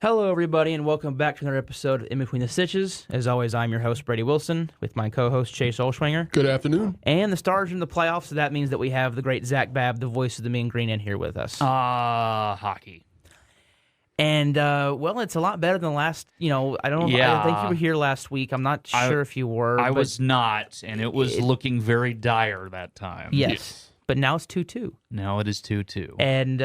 Hello, everybody, and welcome back to another episode of In Between the Stitches. As always, I'm your host, Brady Wilson, with my co-host, Chase Olchwanger. Good afternoon. And the Stars are in the playoffs, so that means that we have the great Zac Babb, the voice of the Mean Green, in here with us. Hockey. And, well, it's a lot better than last, I don't know. Yeah. I think you were here last week. I'm not sure if you were. I but was not, and it was looking very dire that time. Yes. But now it's 2-2. Now it is 2-2. And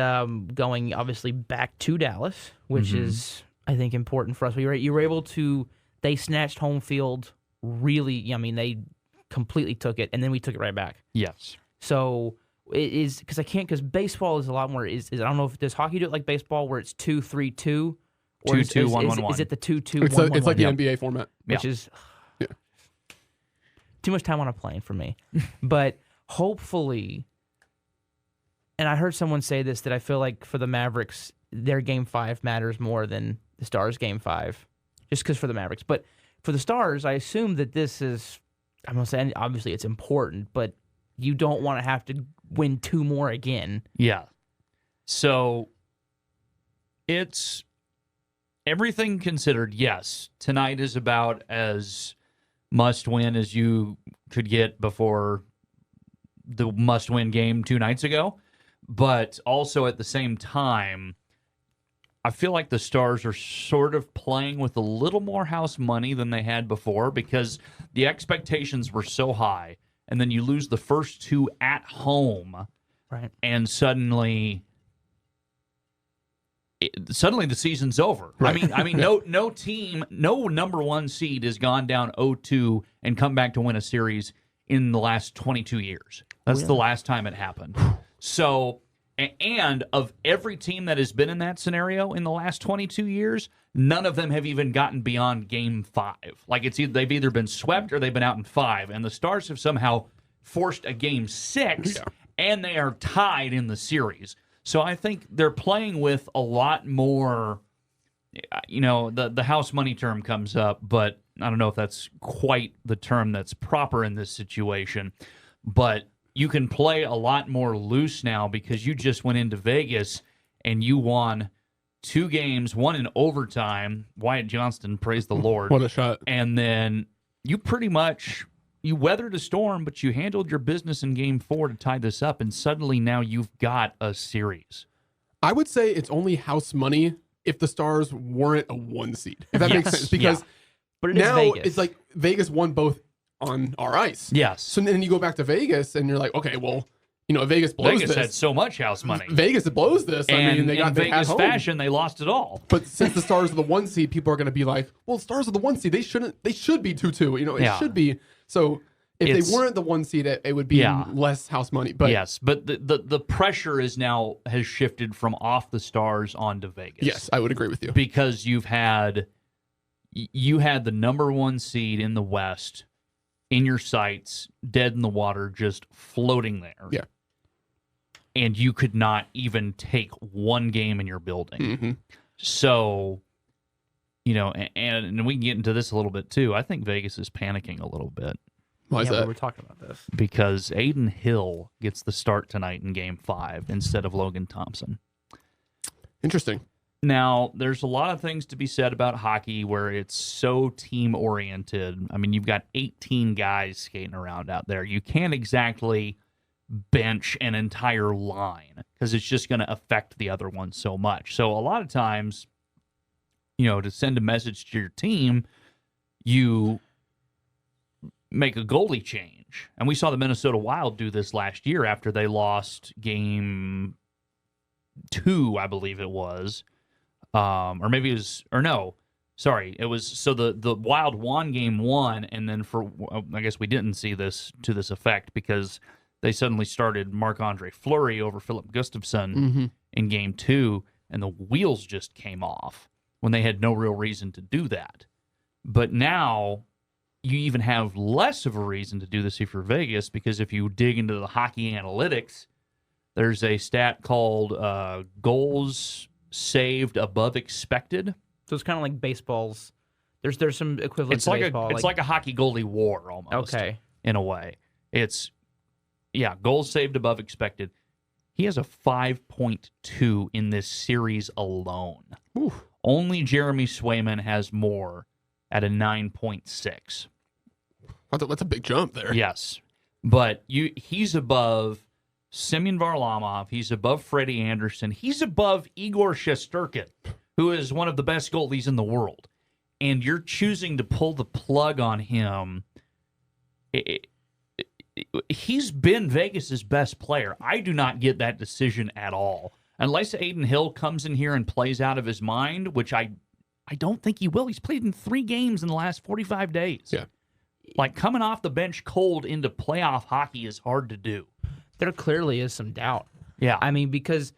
going, obviously, back to Dallas, which is, I think, important for us. You were able to, they snatched home field really, they completely took it, and then we took it right back. Yes. So it is, because baseball is a lot more, I don't know if, does hockey do it like baseball where it's 2-3-2? Or 2-2-1-1-1. Is it the 2-2-1-1-1? It's like the NBA format. Which is too much time on a plane for me. But hopefully, and I heard someone say this, that I feel like for the Mavericks, their Game 5 matters more than the Stars' Game 5, just because for the Mavericks. But for the Stars, I assume that this is, I'm going to say, obviously it's important, but you don't want to have to win 2 more again. Yeah. So it's everything considered, yes. Tonight is about as must-win as you could get before the must-win game 2 nights ago. But also at the same time, I feel like the Stars are sort of playing with a little more house money than they had before because the expectations were so high, and then you lose the first 2 at home, Right. and suddenly the season's over. Right. I mean, no team, no number 1 seed has gone down 0-2 and come back to win a series in the last 22 years. That's the last time it happened. So, and of every team that has been in that scenario in the last 22 years, none of them have even gotten beyond Game 5. Like they've either been swept or they've been out in 5, and the Stars have somehow forced a Game 6, and they are tied in the series. So I think they're playing with a lot more, the house money term comes up, but I don't know if that's quite the term that's proper in this situation. But you can play a lot more loose now because you just went into Vegas and you won 2 games, 1 in overtime. Wyatt Johnston, praise the Lord. What a shot. And then you pretty much, you weathered a storm, but you handled your business in Game 4 to tie this up, and suddenly now you've got a series. I would say it's only house money if the Stars weren't a 1 seed. If that makes sense. Because But it is now Vegas. it's like Vegas won both on our ice. Yes. So then you go back to Vegas and you're like, okay, well, Vegas blows Vegas this. had so much house money. Vegas blows this. And they got in they had Vegas home. fashion, they lost it all. But since the Stars are the 1 seed, people are going to be like, well, Stars are the 1 seed. They should be 2-2. It should be. So if they weren't the 1 seed, it would be less house money. But yes, but the pressure has shifted from off the Stars onto Vegas. yes, I would agree with you. Because you had the number 1 seed in the West in your sights, dead in the water, just floating there. Yeah. And you could not even take 1 game in your building. Mm-hmm. So, and we can get into this a little bit too. I think Vegas is panicking a little bit Why is we that? were talking about this. because Aiden Hill gets the start tonight in Game 5 instead of Logan Thompson. Interesting. Now, there's a lot of things to be said about hockey where it's so team-oriented. I mean, you've got 18 guys skating around out there. You can't exactly bench an entire line because it's just going to affect the other one so much. So a lot of times, to send a message to your team, you make a goalie change. And we saw the Minnesota Wild do this last year after they lost Game 2, I believe it was. Or maybe it was, or no, sorry. It was, so the Wild won Game 1, and then I guess we didn't see this to this effect because they suddenly started Marc-Andre Fleury over Philip Gustafsson in Game 2, and the wheels just came off when they had no real reason to do that. But now you even have less of a reason to do this if you're Vegas, because if you dig into the hockey analytics, there's a stat called goals saved above expected. So it's kind of like baseball's. There's some equivalent It's to like baseball. it's like a hockey goalie war almost. Okay. In a way, it's goals saved above expected. He has a 5.2 in this series alone. Oof. Only Jeremy Swayman has more at a 9.6. That's a big jump there. Yes. But he's above Semyon Varlamov. He's above Freddie Anderson. He's above Igor Shesterkin, who is one of the best goalies in the world. And you're choosing to pull the plug on him. He's been Vegas's best player. I do not get that decision at all. Unless Aiden Hill comes in here and plays out of his mind, which I don't think he will. He's played in 3 games in the last 45 days. Yeah. Like, coming off the bench cold into playoff hockey is hard to do. There clearly is some doubt. Yeah. I mean, because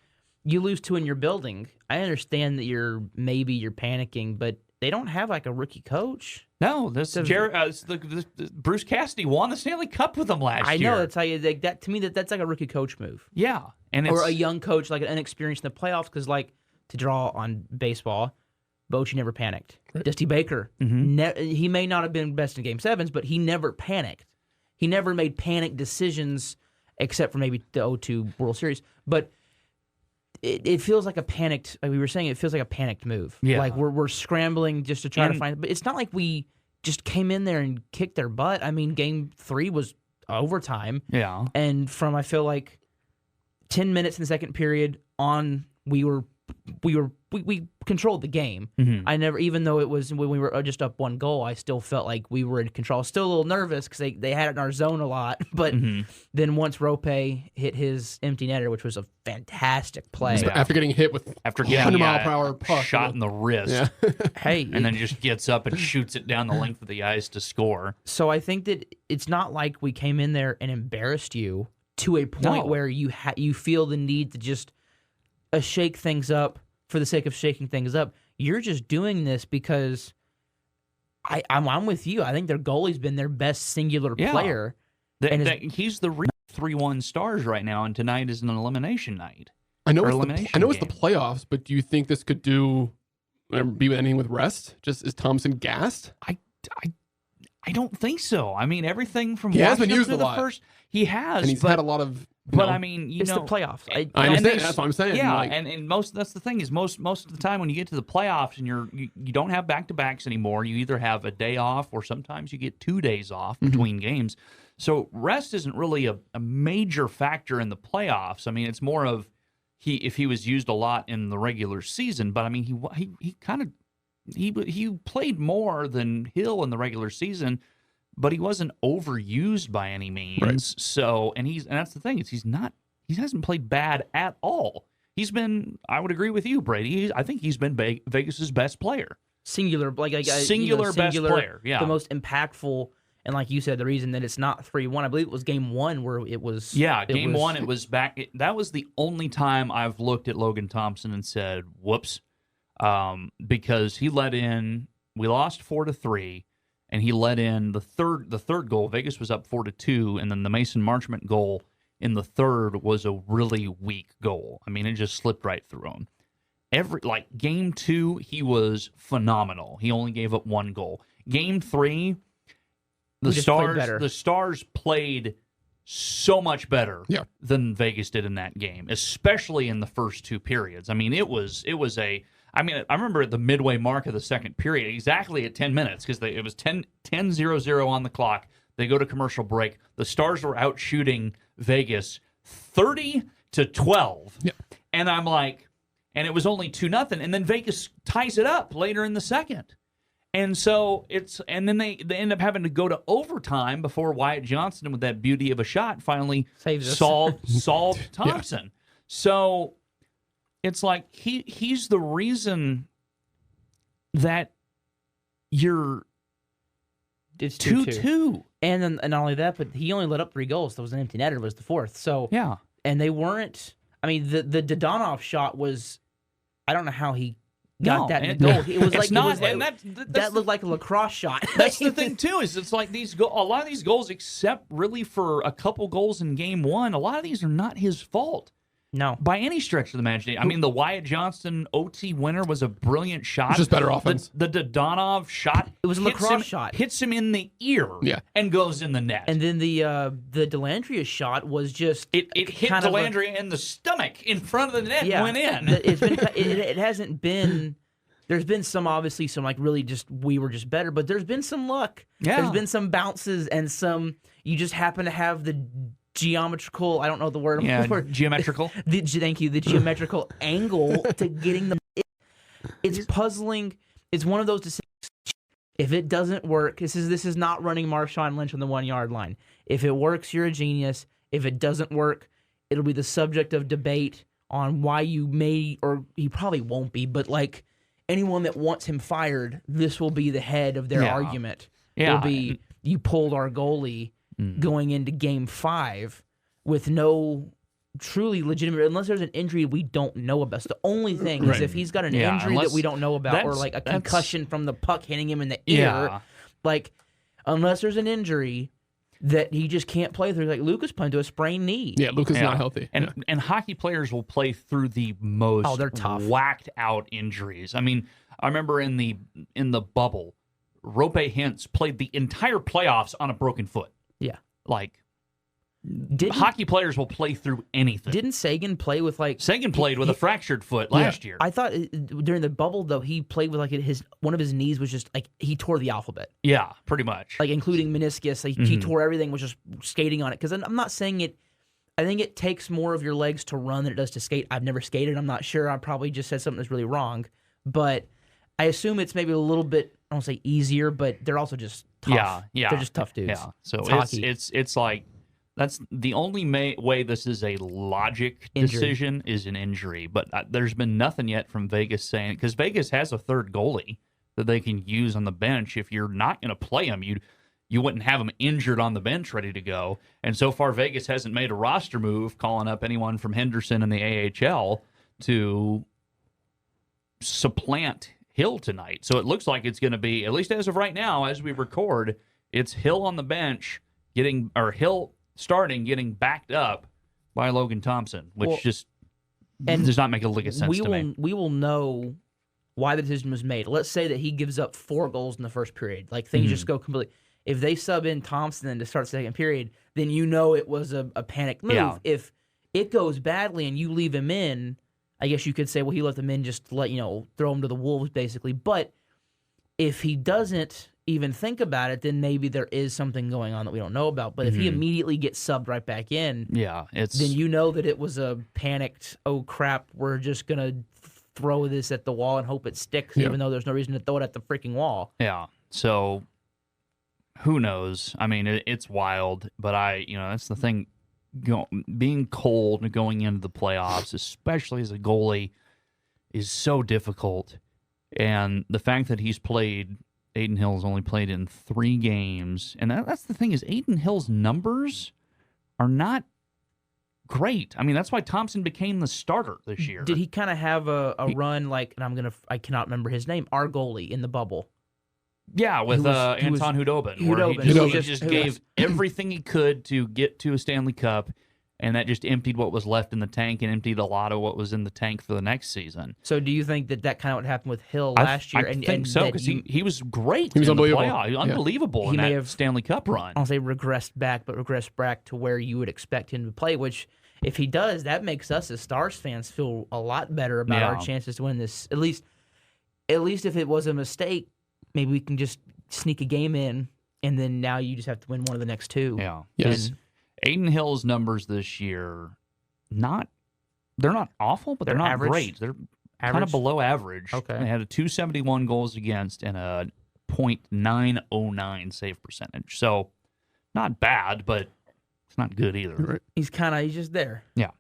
you lose 2 in your building. I understand that you're panicking, but they don't have like a rookie coach. No, Bruce Cassidy won the Stanley Cup with them last year. I know. That's how you that to me that's like a rookie coach move. Yeah, or a young coach, like an inexperienced in the playoffs. Because like, to draw on baseball, Bochy never panicked. Right. Dusty Baker, he may not have been best in Game 7s, but he never panicked. He never made panic decisions, except for maybe the 0-2 World Series. But it feels like a panicked. Like we were saying, it feels like a panicked move. Yeah. Like we're scrambling just to try to find. But it's not like we just came in there and kicked their butt. I mean, Game 3 was overtime. Yeah. And from, I feel like, 10 minutes in the second period on, we controlled the game. Mm-hmm. I never, even though it was when we were just up 1 goal, I still felt like we were in control. Still a little nervous because they had it in our zone a lot. But then once Rope hit his empty netter, which was a fantastic play. After getting hit with 100-mile-per-hour puck. Shot in the wrist. Yeah. And then just gets up and shoots it down the length of the ice to score. So I think that it's not like we came in there and embarrassed you to a point where you feel the need to just shake things up for the sake of shaking things up. You're just doing this because I'm with you. I think their goalie's been their best singular player. He's the 3-1 Stars right now, and tonight is an elimination night. I know it's the playoffs, but do you think this could be anything with rest? Just is Thompson gassed? I don't think so. I mean, everything from he has been Washington used to a the lot. first, he has, and he's had a lot of. But I mean, it's the playoffs. I understand. That's what I'm saying. Yeah, and that's the thing is most of the time when you get to the playoffs and you don't have back-to-backs anymore. You either have a day off or sometimes you get 2 days off between games. So rest isn't really a major factor in the playoffs. I mean, it's more of if he was used a lot in the regular season. But I mean, he played more than Hill in the regular season. But he wasn't overused by any means. Right. So, and that's the thing, is he hasn't played bad at all. He's been, I would agree with you, Brady. I think he's been Vegas's best player. Singular best player. Yeah. The most impactful. And like you said, the reason that it's not 3-1, I believe it was Game 1 where it was. Yeah, Game 1, it was back. That was the only time I've looked at Logan Thompson and said, whoops. Because he let in, we lost 4-3. And he let in the third goal. Vegas was up 4-2, and then the Mason Marchment goal in the third was a really weak goal. I mean, it just slipped right through him. Game 2, he was phenomenal. He only gave up 1 goal. Game 3, the Stars played so much better than Vegas did in that game, especially in the first 2 periods. I mean, I remember at the midway mark of the second period, exactly at 10 minutes, because it was 10:00 on the clock. They go to commercial break. The Stars were out shooting Vegas 30-12. Yeah. And I'm like, and it was only 2-0. And then Vegas ties it up later in the second. And so and then they end up having to go to overtime before Wyatt Johnston, with that beauty of a shot, finally solved Thompson. Yeah. So it's like he's the reason that you're 2-2. And not only that, but he only let up 3 goals. There was an empty netter. It was the 4th. So yeah, and they weren't. I mean, the Dodonov shot was. I don't know how he got that in the goal. It was that looked like a lacrosse shot. That's the thing too. Is it's like a lot of these goals, except really for a couple goals in Game 1, a lot of these are not his fault. No. By any stretch of the imagination. I mean, the Wyatt Johnston OT winner was a brilliant shot. It's just better offense. The Dodonov shot. It was a lacrosse shot. Hits him in the ear and goes in the net. And then the Delandria shot was just... It hit Delandria in the stomach in front of the net and went in. It hasn't been... there's been obviously some like really just we were just better, but there's been some luck. Yeah. There's been some bounces and some you just happen to have the geometrical. I don't know the word. Yeah, geometrical. Thank you. The geometrical angle to getting them. It's puzzling. It's one of those decisions. If it doesn't work, this is not running Marshawn Lynch on the 1 yard line. If it works, you're a genius. If it doesn't work, it'll be the subject of debate on why you may, or he probably won't be, but like anyone that wants him fired, this will be the head of their argument. Yeah. It'll be, you pulled our goalie going into game 5 with no truly legitimate, unless there's an injury we don't know about. So the only thing is if he's got an injury that we don't know about, or like a concussion from the puck hitting him in the ear, like unless there's an injury that he just can't play through, like Luka's playing to a sprained knee. Yeah, Luka's not healthy. And hockey players will play through the most they're tough. whacked out injuries. I mean, I remember in the bubble, Rope Hintz played the entire playoffs on a broken foot. Yeah. Like, hockey players will play through anything. Didn't Sagan play with like... Sagan played with a fractured foot last year. I thought during the bubble, though, he played with like one of his knees was just like, he tore the alphabet. Yeah, pretty much. Like including meniscus. Like, he tore everything, was just skating on it. Because I'm not saying it... I think it takes more of your legs to run than it does to skate. I've never skated. I'm not sure. I probably just said something that's really wrong. But I assume it's maybe a little bit, I don't say easier, but they're also just tough. Yeah. They're just tough dudes. Yeah. So it's like... That's the only way this is a logic decision is an injury. But there's been nothing yet from Vegas saying, because Vegas has a third goalie that they can use on the bench. If you're not going to play him, you wouldn't have him injured on the bench ready to go. And so far, Vegas hasn't made a roster move calling up anyone from Henderson in the AHL to supplant Hill tonight. So it looks like it's going to be, at least as of right now, as we record, it's Hill on the bench Hill starting, getting backed up by Logan Thompson, which does not make a lick of sense to me. We will know why the decision was made. Let's say that he gives up 4 goals in the first period. Like, things just go completely... If they sub in Thompson to start the second period, then you know it was a panic move. Yeah. If it goes badly and you leave him in, I guess you could say, well, he left him in just to let, throw him to the wolves, basically. But if he doesn't even think about it, then maybe there is something going on that we don't know about. But if he immediately gets subbed right back in, then you know that it was a panicked, oh crap, we're just gonna throw this at the wall and hope it sticks, even though there's no reason to throw it at the freaking wall. Yeah. So who knows? I mean, it's wild, but that's the thing. Being cold and going into the playoffs, especially as a goalie, is so difficult. And the fact that Aiden Hill's only played in 3 games. And that's the thing, is Aiden Hill's numbers are not great. I mean, that's why Thompson became the starter this year. Did he kind of have a run like, and I cannot remember his name, our goalie in the bubble? Yeah, with Anton Hudobin. Where he just gave everything he could to get to a Stanley Cup, and that just emptied what was left in the tank and emptied a lot of what was in the tank for the next season. So do you think that kind of what happened with Hill last year? I think so, because he was great. He was unbelievable. He was unbelievable in that Stanley Cup run. I'll say regressed back to where you would expect him to play, which if he does, that makes us as Stars fans feel a lot better about our chances to win this. At least if it was a mistake, maybe we can just sneak a game in, and then now you just have to win one of the next 2. Yeah. Yes. Aiden Hill's numbers this year, they're not awful, but they're not average? Great. They're kind of below average. Okay. They had a 271 goals against and a .909 save percentage. So not bad, but it's not good either. Right. He's just there. Yeah.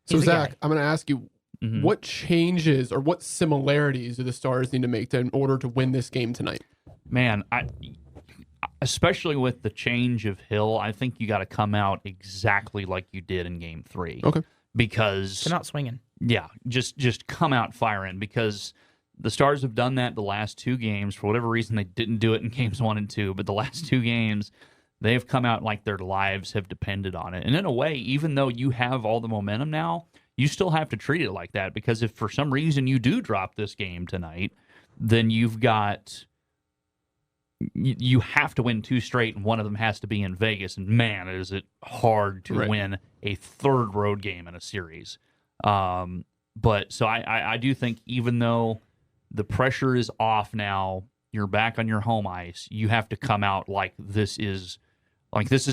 So Zach, I'm going to ask you, what changes or what similarities do the Stars need to make in order to win this game tonight? Man, especially with the change of Hill, I think you got to come out exactly like you did in Game 3. Okay. Because they're not swinging. Yeah, just come out firing, because the Stars have done that the last 2 games. For whatever reason, they didn't do it in Games 1 and 2, but the last 2 games, they've come out like their lives have depended on it. And in a way, even though you have all the momentum now, you still have to treat it like that, because if for some reason you do drop this game tonight, then you have to win 2 straight, and one of them has to be in Vegas. And man, is it hard to win a 3rd road game in a series. But so I do think, even though the pressure is off now. You're back on your home ice. You have to come out like this is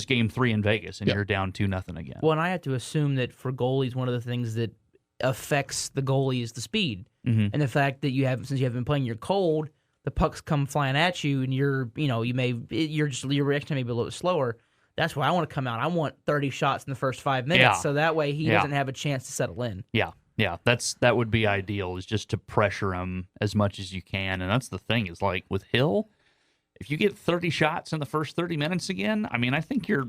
game 3 in Vegas, and you're down 2-0 again. Well, and I have to assume that for goalies, one of the things that affects the goalie is the speed, and the fact that since you haven't been playing, you're cold. The pucks come flying at you, and your reaction may be a little slower. That's why I want to come out. I want 30 shots in the first 5 minutes, so that way he doesn't have a chance to settle in. Yeah. That would be ideal, is just to pressure him as much as you can. And that's the thing, is like with Hill, if you get 30 shots in the first 30 minutes again, I mean, I think at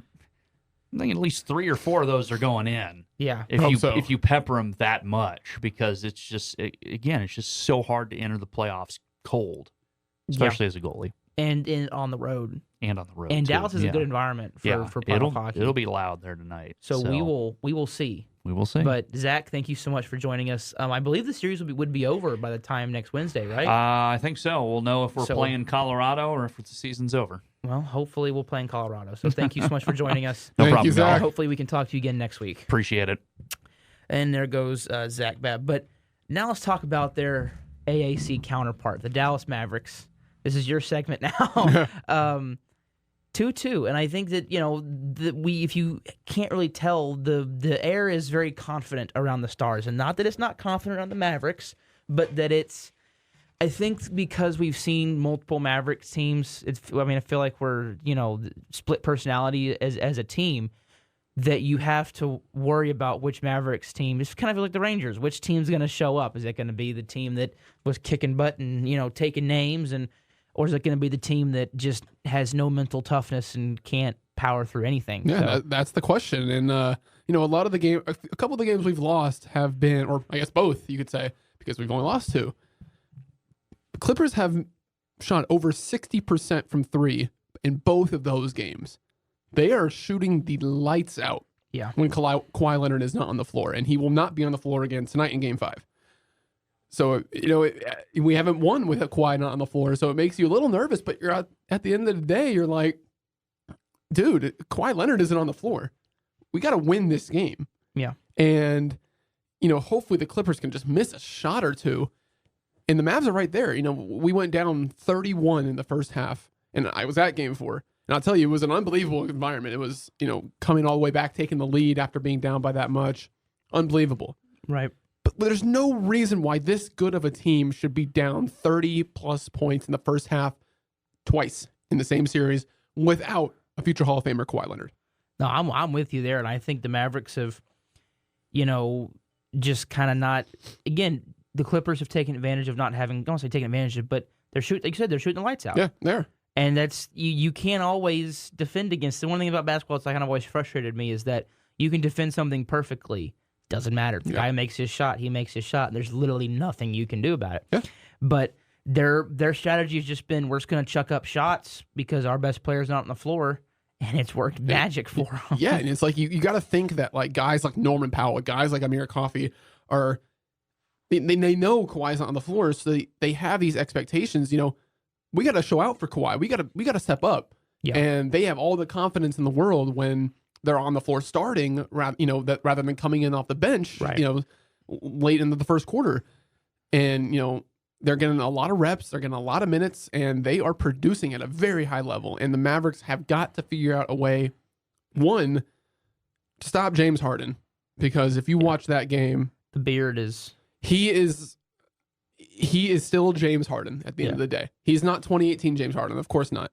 least 3 or 4 of those are going in. Yeah, if you pepper them that much, because it's just so hard to enter the playoffs cold, especially as a goalie, and on the road. And too. Dallas is a good environment for playoff hockey. It'll be loud there tonight. So we will see. We will see. But Zach, thank you so much for joining us. I believe the series would be over by the time next Wednesday, right? I think so. We'll know if we're playing Colorado or if the season's over. Well, hopefully we'll play in Colorado. So thank you so much for joining us. No problem, Zach. Hopefully we can talk to you again next week. Appreciate it. And there goes Zac Babb. But now let's talk about their AAC counterpart, the Dallas Mavericks. This is your segment now. 2-2, and I think that if you can't really tell, the air is very confident around the Stars, and not that it's not confident around the Mavericks, but that it's. I think because we've seen multiple Mavericks teams, I feel like we're split personality as a team, that you have to worry about which Mavericks team. It's kind of like the Rangers. Which team's going to show up? Is it going to be the team that was kicking butt and taking names or is it going to be the team that just has no mental toughness and can't power through anything? Yeah, that's the question. And, a lot of a couple of the games we've lost have been, or I guess both, you could say, because we've only lost 2. The Clippers have shot over 60% from 3 in both of those games. They are shooting the lights out when Kawhi Leonard is not on the floor, and he will not be on the floor again tonight in Game 5. So, we haven't won with a Kawhi not on the floor, so it makes you a little nervous, but you're at the end of the day, you're like, dude, Kawhi Leonard isn't on the floor. We got to win this game. Yeah. And, hopefully the Clippers can just miss a shot or two. And the Mavs are right there. We went down 31 in the first half, and I was at Game 4. And I'll tell you, it was an unbelievable environment. It was, coming all the way back, taking the lead after being down by that much. Unbelievable. Right. But there's no reason why this good of a team should be down 30-plus points in the first half twice in the same series without a future Hall of Famer Kawhi Leonard. No, I'm with you there, and I think the Mavericks have, just kind of not. Again, the Clippers have taken advantage of not having. I don't want to say taking advantage of, but they're shooting. Like you said, they're shooting the lights out. Yeah, there. And that's you can't always defend against. The one thing about basketball that's kind of always frustrated me is that you can defend something perfectly. Doesn't matter. If the guy makes his shot, he makes his shot. There's literally nothing you can do about it. Yeah. But their strategy has just been, we're just going to chuck up shots because our best player's not on the floor, and it's worked magic for them. Yeah, and it's like you got to think that like guys like Norman Powell, guys like Amir Coffey are they know Kawhi's not on the floor, so they have these expectations. We got to show out for Kawhi. We got to step up. Yeah. And they have all the confidence in the world when they're on the floor starting, rather than coming in off the bench, right. Late into the first quarter. And, they're getting a lot of reps, they're getting a lot of minutes, and they are producing at a very high level. And the Mavericks have got to figure out a way, one, to stop James Harden. Because if you watch that game, the beard is... He is still James Harden at the end of the day. He's not 2018 James Harden, of course not.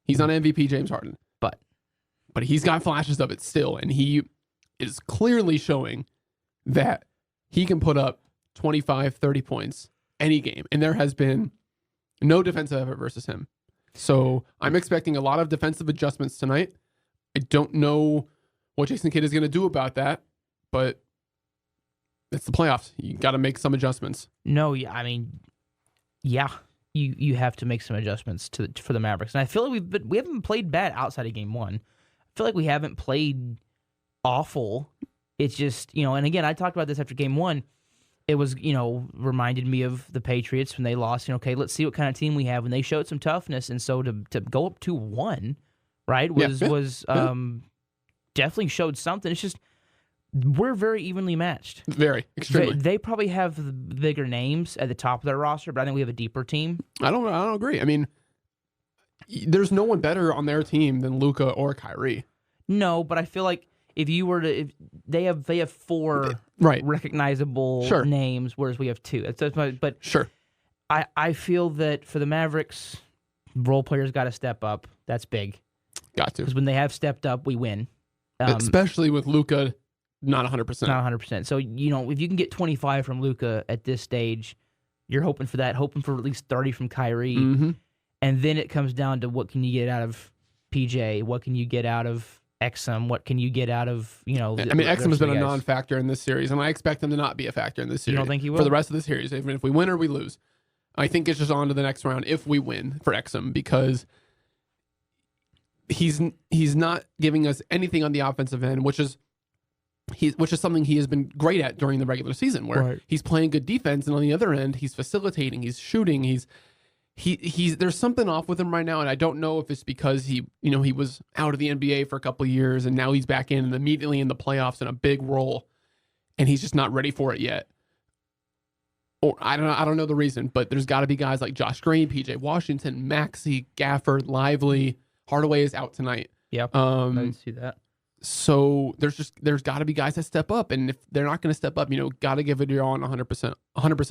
He's not MVP James Harden. But he's got flashes of it still, and he is clearly showing that he can put up 25, 30 points any game. And there has been no defensive effort versus him. So I'm expecting a lot of defensive adjustments tonight. I don't know what Jason Kidd is going to do about that, but it's the playoffs. You got to make some adjustments. No, you have to make some adjustments for the Mavericks. And I feel like we haven't played bad outside of Game 1. I feel like we haven't played awful. It's just, and again, I talked about this after Game 1. It was, reminded me of the Patriots when they lost. Okay, let's see what kind of team we have. And they showed some toughness. And so to go up 2-1, right, was definitely showed something. It's just we're very evenly matched. Very, extremely. They probably have the bigger names at the top of their roster, but I think we have a deeper team. I don't agree. I mean, there's no one better on their team than Luka or Kyrie. No, but I feel like if they have 4 Right. recognizable names, whereas we have 2. But Sure. I feel that for the Mavericks, role players got to step up. That's big. Got to. Because when they have stepped up, we win. Especially with Luka, not 100%. Not 100%. So, if you can get 25 from Luka at this stage, you're hoping for that, hoping for at least 30 from Kyrie. Mm-hmm. And then it comes down to what can you get out of PJ? What can you get out of Exum? What can you get out of, Exum has been a non-factor in this series, and I expect him to not be a factor in this series. You don't think he will? For the rest of the series, even if we win or we lose. I think it's just on to the next round if we win for Exum, because he's not giving us anything on the offensive end, which is something he has been great at during the regular season, where he's playing good defense, and on the other end, he's facilitating, he's shooting, he's there's something off with him right now, and I don't know if it's because he was out of the NBA for a couple of years, and now he's back in and immediately in the playoffs in a big role, and he's just not ready for it yet. Or I don't know the reason, but there's got to be guys like Josh Green, PJ Washington, Maxey, Gafford, Lively. Hardaway is out tonight. Yep, I didn't see that. So there's got to be guys that step up, and if they're not going to step up, got to give it your all on 100%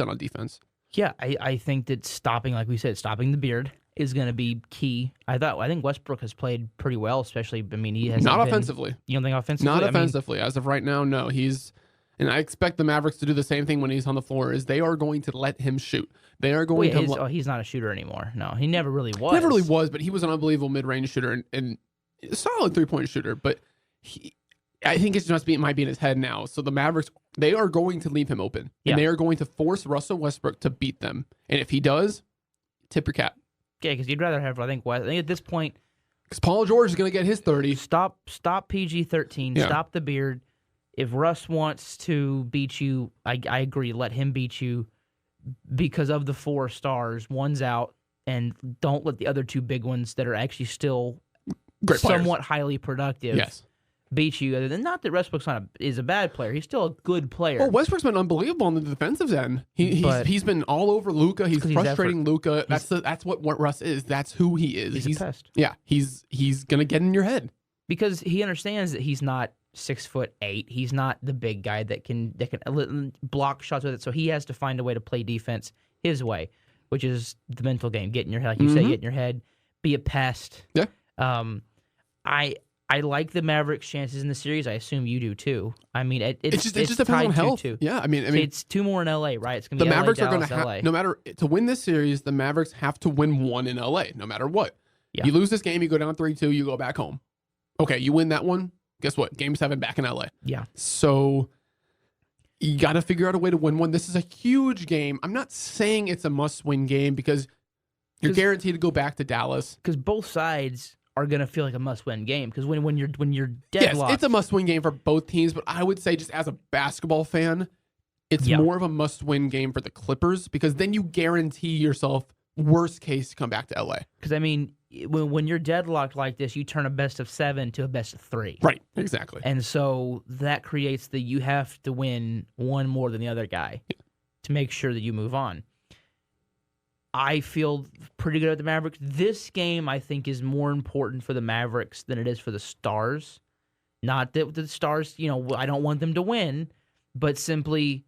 on defense. Yeah, I think that stopping the beard is going to be key. I think Westbrook has played pretty well, especially. He has not offensively. You don't think offensively? Not offensively. As of right now, no. And I expect the Mavericks to do the same thing when he's on the floor. Is they are going to let him shoot. They are going to. He's not a shooter anymore. No, he never really was. Never really was, but he was an unbelievable mid-range shooter and a solid 3-point shooter. But I think it might be in his head now. So the Mavericks, they are going to leave him open, and they are going to force Russell Westbrook to beat them. And if he does, tip your cap. Yeah, because you'd rather have, I think at this point, because Paul George is going to get his 30. Stop PG-13. Yeah. Stop the beard. If Russ wants to beat you, I agree. Let him beat you because of the 4 stars. One's out, and don't let the other 2 big ones that are actually still great somewhat players. Highly productive beat you. Other than not that Westbrook's is a bad player. He's still a good player. Well, Westbrook's been unbelievable on the defensive end. He's been all over Luka. He's frustrating Luka. That's what Russ is. That's who he is. He's a pest. Yeah, he's gonna get in your head because he understands that he's not 6'8". He's not the big guy that can block shots with it. So he has to find a way to play defense his way, which is the mental game. Get in your head, like you say, get in your head, be a pest. Yeah. I like the Mavericks' chances in the series. I assume you do too. It just depends on health. Yeah, I mean, it's 2 more in LA, right? It's gonna be the Mavericks LA, are going Dallas, to LA. no matter to win this series. The Mavericks have to win 1 in LA, no matter what. Yeah. You lose this game, you go down 3-2, you go back home. Okay, you win that one. Guess what? Game 7 back in LA. Yeah. So you got to figure out a way to win one. This is a huge game. I'm not saying it's a must-win game because you're guaranteed to go back to Dallas. Because both sides are going to feel like a must-win game. Because when you're deadlocked, yes, it's a must-win game for both teams. But I would say, just as a basketball fan, it's more of a must-win game for the Clippers because then you guarantee yourself worst case to come back to LA. Because when you're deadlocked like this, you turn a best of 7 to a best of 3. Right, exactly. And so that creates you have to win one more than the other guy to make sure that you move on. I feel pretty good at the Mavericks. This game, I think, is more important for the Mavericks than it is for the Stars. Not that the Stars, I don't want them to win, but simply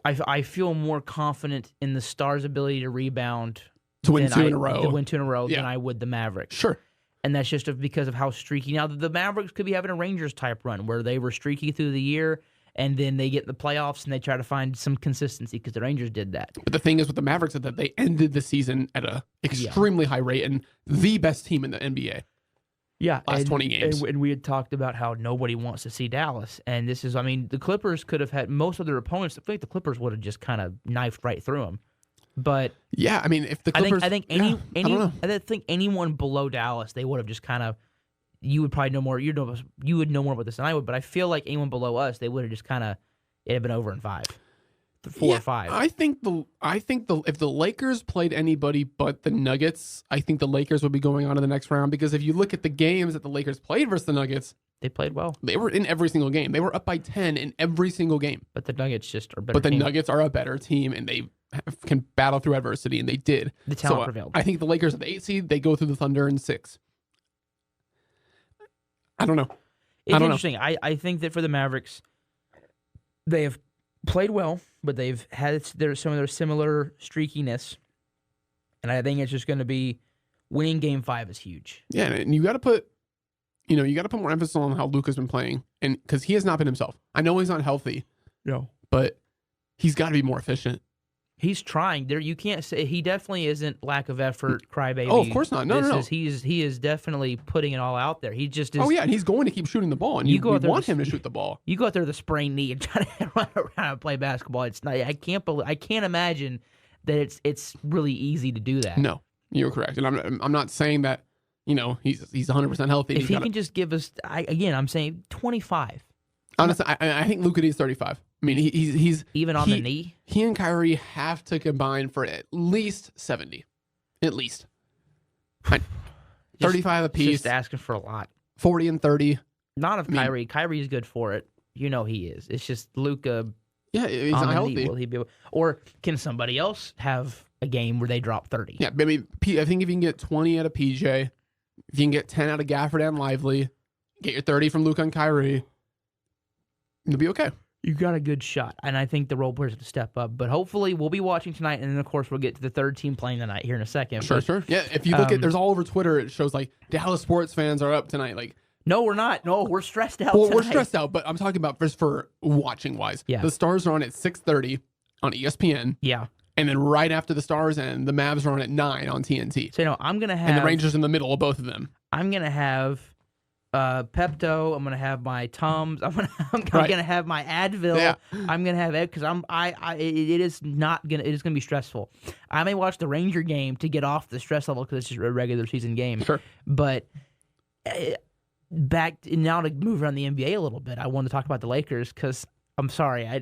I feel more confident in the Stars' ability to rebound to win 2 in a row. To win 2 in a row than I would the Mavericks. Sure. And that's just because of how streaky. Now, the Mavericks could be having a Rangers-type run where they were streaky through the year, and then they get in the playoffs and they try to find some consistency because the Rangers did that. But the thing is with the Mavericks is that they ended the season at an extremely high rate and the best team in the NBA. Yeah. Last 20 games. And we had talked about how nobody wants to see Dallas. And this is, the Clippers could have had most of their opponents. I think the Clippers would have just kind of knifed right through them. But yeah, if the Clippers, I think anyone below Dallas, they would have just kind of. You would probably know more. You would know more about this than I would. But I feel like anyone below us, they would have just kind of. It had been over in 5. 4 or 5. I think if the Lakers played anybody but the Nuggets, I think the Lakers would be going on to the next round, because if you look at the games that the Lakers played versus the Nuggets, They played well, they were in every single game. They were up by 10 in every single game. but the Nuggets just are better. But the team. Nuggets are a better team, and they can battle through adversity, and they did. The talent prevailed. I think the Lakers are the 8 seed. They go through the Thunder in 6. I don't know. It's I don't know. interesting. I think that for the Mavericks, they have played well, but they've had some of their similar streakiness, and I think it's just going to be winning Game 5 is huge. Yeah, and you got to put more emphasis on how Luka's been playing, and because he has not been himself. I know he's not healthy, but he's got to be more efficient. He's trying. There, you can't say he definitely isn't lack of effort, crybaby. Oh, of course not. No. He is definitely putting it all out there. He just is. Oh yeah, and he's going to keep shooting the ball, and you want him to shoot the ball. You go out there with a sprained knee and try to run around and play basketball. It's not. I can't imagine that it's really easy to do that. No, you're correct, and I'm not saying that he's 100% healthy. If he can just give us, I'm saying 25. Honestly, I think Luka needs 35. I mean, he's even on the knee. He and Kyrie have to combine for at least 70, at least 35 apiece. Just asking for a lot. 40 and 30. Not of Kyrie. Kyrie's good for it. He is. It's just Luka. Yeah, he's on not the healthy. knee. Will he be able, or can somebody else have a game where they drop 30? Yeah, I mean, I think if you can get 20 out of PJ, if you can get 10 out of Gafford and Lively, get your 30 from Luka and Kyrie, you'll be okay. You got a good shot, and I think the role players have to step up. But hopefully, we'll be watching tonight, and then of course we'll get to the third team playing tonight here in a second. Sure. Yeah, if you look at, there's all over Twitter, it shows like Dallas sports fans are up tonight. Like, no, we're not. No, we're stressed out. Well, tonight. we're stressed out, but I'm talking about just for watching wise. Yeah. The Stars are on at 6:30 on ESPN. Yeah. And then right after the Stars end, the Mavs are on at 9 on TNT. So I'm gonna have and the Rangers in the middle of both of them. I'm gonna have Pepto. I'm gonna have my Tums. I'm gonna have my Advil. Yeah. I'm gonna have it because it is gonna be stressful. I may watch the Ranger game to get off the stress level because it's just a regular season game. Sure. But back now to move around the NBA a little bit, I want to talk about the Lakers because I'm sorry, No.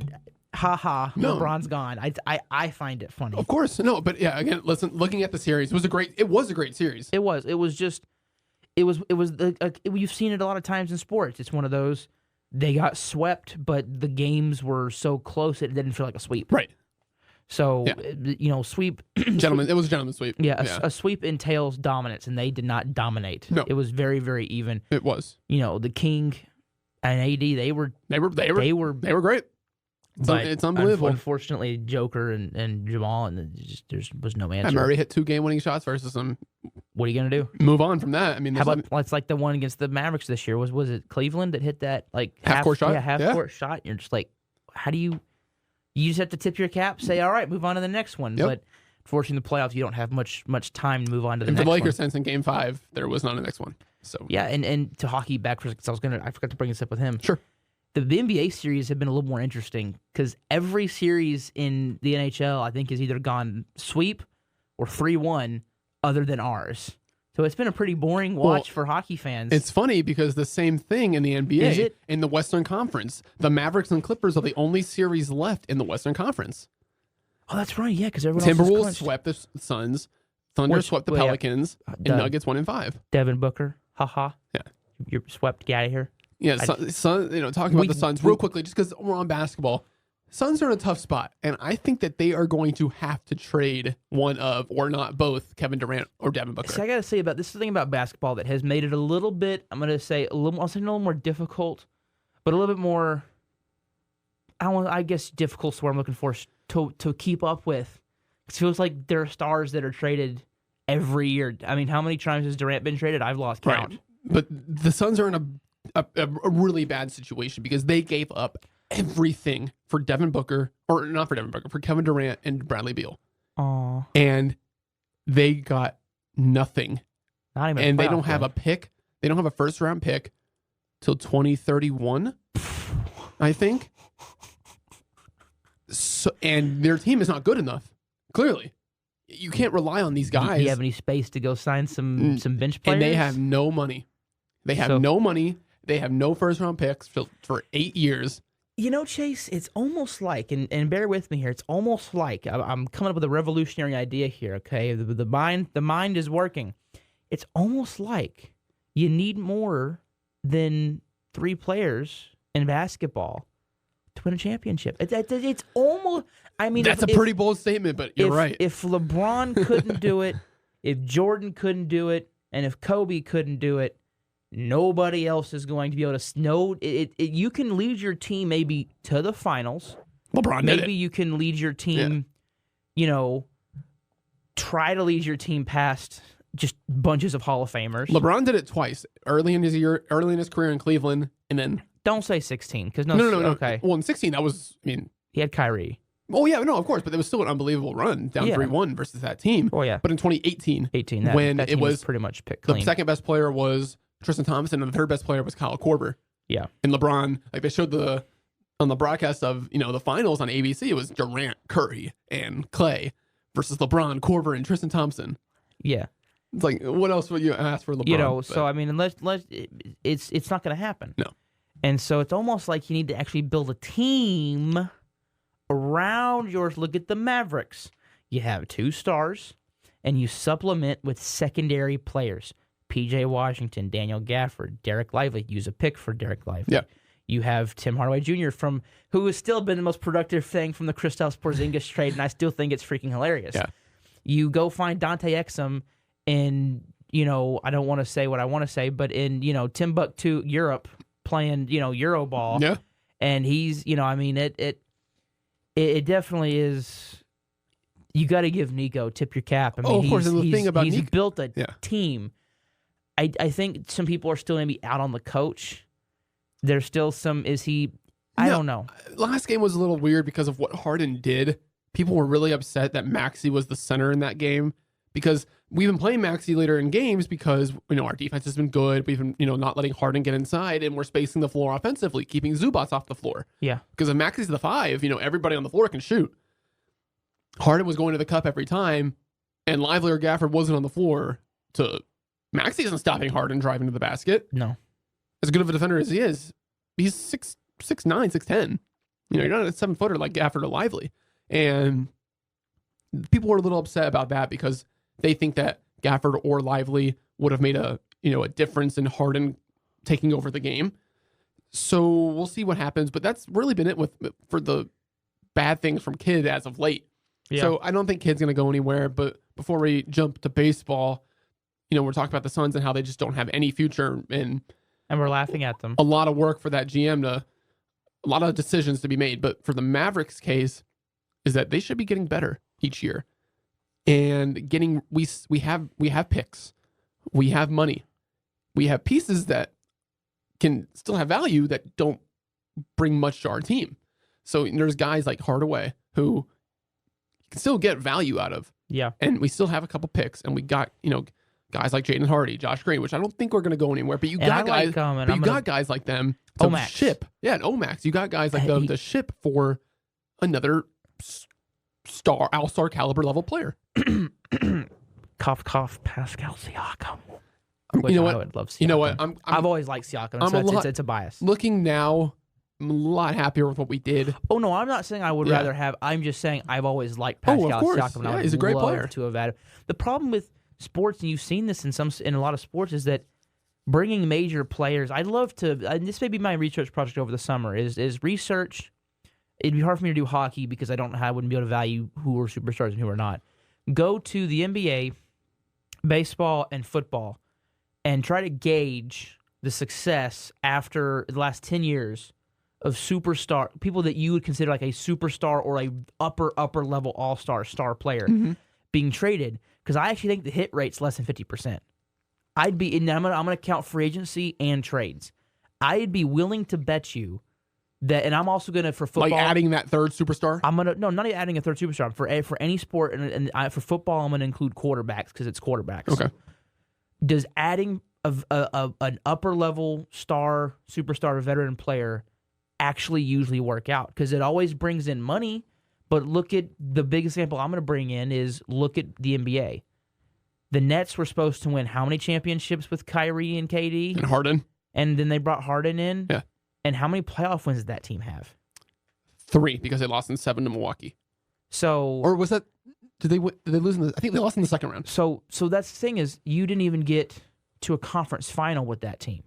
LeBron's gone. I find it funny. Of course, no, but yeah, again, looking at the series, it was a great series. It was you've seen it a lot of times in sports. It's one of those, they got swept, but the games were so close it didn't feel like a sweep. Right. So, sweep. Gentlemen, it was a gentleman's sweep. Yeah, a sweep entails dominance, and they did not dominate. No. It was very, very even. It was. The King and AD, they were great. But it's unbelievable. Unfortunately, Joker and Jamal, and there was no answer. And Murray hit 2 game-winning shots versus them. What are you gonna do? Move on from that. I mean, how about it's like the one against the Mavericks this year? Was it Cleveland that hit that half-court shot? Yeah, half-court shot. You're just like, how do you? You just have to tip your cap, say, all right, move on to the next one. Yep. But fortunately, in the playoffs, you don't have much time to move on to the next one. For the Lakers, one. since in Game 5, there was not a next one. So yeah, and to hockey back for I forgot to bring this up with him. Sure. The NBA series have been a little more interesting because every series in the NHL, I think, has either gone sweep or 3-1 other than ours. So it's been a pretty boring watch for hockey fans. It's funny because the same thing in the NBA. Is it? In the Western Conference. The Mavericks and Clippers are the only series left in the Western Conference. Oh, that's right. Yeah, because everyone Timberwolves else swept the Suns. Thunder swept the Pelicans. And Nuggets 1-5. Devin Booker. Haha. Yeah. You're swept. Get out of here. Yeah, talking about the Suns real quickly, just because we're on basketball. Suns are in a tough spot, and I think that they are going to have to trade one of, or not both, Kevin Durant or Devin Booker. See, I got to say about this is the thing about basketball that has made it a little bit, I'm going to say a little more difficult, but a little bit more, I guess difficult is what I'm looking for, to keep up with. It feels like there are stars that are traded every year. I mean, how many times has Durant been traded? I've lost count. Right. But the Suns are in a really bad situation because they gave up everything for Devin Booker, or not for Devin Booker, for Kevin Durant and Bradley Beal. Aww. And they got nothing. Not even and they don't have a pick. They don't have a first round pick till 2031, I think. So, and their team is not good enough. Clearly. You can't rely on these guys. Do you have any space to go sign some bench players? And they have no money. They have no money. They have no first round picks for 8 years. Chase, it's almost like, and bear with me here, it's almost like I'm coming up with a revolutionary idea here, okay? The mind is working. It's almost like you need more than 3 players in basketball to win a championship. It's almost, I mean, That's a pretty bold statement, but you're right. If LeBron couldn't do it, if Jordan couldn't do it, and if Kobe couldn't do it, nobody else is going to be able to. You can lead your team maybe to the finals. LeBron did it. Maybe you can lead your team, try to lead your team past just bunches of Hall of Famers. LeBron did it twice, early in his career in Cleveland, and then don't say 16 because no. Okay, well, in 16 that was, he had Kyrie. Oh yeah, no, of course, but it was still an unbelievable run down 3-1 versus that team. Oh yeah, but in 2018, when that team was pretty much picked clean. The second best player was Tristan Thompson, and the third best player was Kyle Korver. Yeah, and LeBron, like they showed on the broadcast of the finals on ABC, it was Durant, Curry, and Clay versus LeBron, Korver, and Tristan Thompson. Yeah, it's like, what else would you ask for LeBron? So I mean, unless it's not going to happen. No, and so it's almost like you need to actually build a team around yours. Look at the Mavericks. You have 2 stars, and you supplement with secondary players. P.J. Washington, Daniel Gafford, Derek Lively. Use a pick for Derek Lively. Yeah. You have Tim Hardaway Jr. who has still been the most productive thing from the Kristaps Porzingis trade, and I still think it's freaking hilarious. Yeah. You go find Dante Exum in, I don't want to say what I want to say, but in, Timbuktu, Europe, playing, Euro ball. Yeah. And he's, it definitely is. You got to give Nico tip your cap. I mean, of course. And the thing about he's Nico, built a team. I think some people are still going to be out on the coach. There's still some. Is he? I don't know. Last game was a little weird because of what Harden did. People were really upset that Maxey was the center in that game because we've been playing Maxey later in games because our defense has been good. We've been not letting Harden get inside, and we're spacing the floor offensively, keeping Zubats off the floor. Yeah. Because if Maxey's the 5, everybody on the floor can shoot. Harden was going to the cup every time, and Lively or Gafford wasn't on the floor. Maxey isn't stopping Harden driving to the basket. No. As good of a defender as he is, he's 6'9", 6'10". You're not a 7-footer like Gafford or Lively. And people were a little upset about that because they think that Gafford or Lively would have made a difference in Harden taking over the game. So we'll see what happens. But that's really been it for the bad things from Kidd as of late. Yeah. So I don't think Kidd's going to go anywhere. But before we jump to baseball, we're talking about the Suns and how they just don't have any future. And we're laughing at them. A lot of work for that GM a lot of decisions to be made. But for the Mavericks case, is that they should be getting better each year. And we have picks. We have money. We have pieces that can still have value that don't bring much to our team. So there's guys like Hardaway who can still get value out of. Yeah. And we still have a couple picks, and we got, guys like Jaden Hardy, Josh Green, which I don't think we're going to go anywhere, but you got guys, got guys like them to Omax. ship. Yeah, and Omax. You got guys like them to ship for another all-star caliber level player. Cough, cough, Pascal Siakam. You know what? I would love Siakam. You know what? I've always liked Siakam, so it's a bias. Looking now, I'm a lot happier with what we did. Oh, no, I'm not saying I would rather have. I'm just saying I've always liked Pascal Siakam. Yeah, he's a great player. To have added. The problem with sports, and you've seen this in a lot of sports, is that bringing major players, I'd love to, and this may be my research project over the summer, is research. It'd be hard for me to do hockey because I wouldn't be able to value who are superstars and who are not. Go to the NBA, baseball, and football, and try to gauge the success after the last 10 years of superstar people that you would consider like a superstar or a upper level all-star star player being traded. Because I actually think the hit rate's less than 50%. I'm gonna count free agency and trades. I'd be willing to bet you that, and I'm also gonna for football, like adding that third superstar. Not even adding a third superstar for any sport, and for football, I'm gonna include quarterbacks because it's quarterbacks. Okay. Does adding an upper level superstar, veteran player actually usually work out? Because it always brings in money. But look at the big example I'm going to bring in is look at the NBA. The Nets were supposed to win how many championships with Kyrie and KD? And Harden. And then they brought Harden in? Yeah. And how many playoff wins did that team have? 3 because they lost in 7 to Milwaukee. So Or was that? Did they lose in the? I think they lost in the second round. So that's the thing is you didn't even get to a conference final with that team.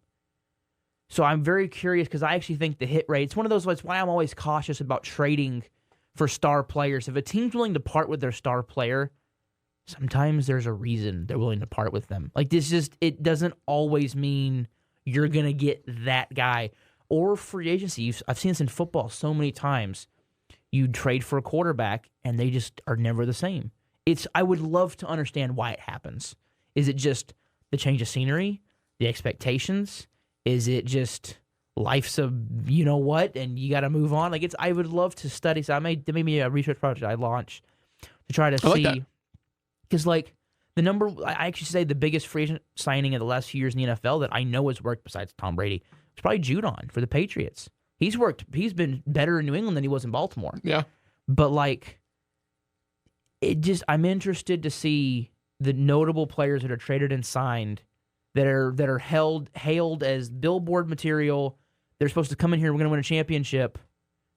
So I'm very curious because I actually think the hit rate, it's one of those, that's why I'm always cautious about trading for star players. If a team's willing to part with their star player, sometimes there's a reason they're willing to part with them. Like it doesn't always mean you're going to get that guy. Or free agency. I've seen this in football so many times. You trade for a quarterback and they just are never the same. I would love to understand why it happens. Is it just the change of scenery, the expectations? Is it just life's a you know what and you got to move on? Like I would love to study. So there may be a research project I launched to try to see because like I actually say the biggest free agent signing of the last few years in the NFL that I know has worked besides Tom Brady was probably Judon for the Patriots. He's been better in New England than he was in Baltimore. Yeah. But like I'm interested to see the notable players that are traded and signed that are hailed as billboard material. They're supposed to come in here, we're going to win a championship.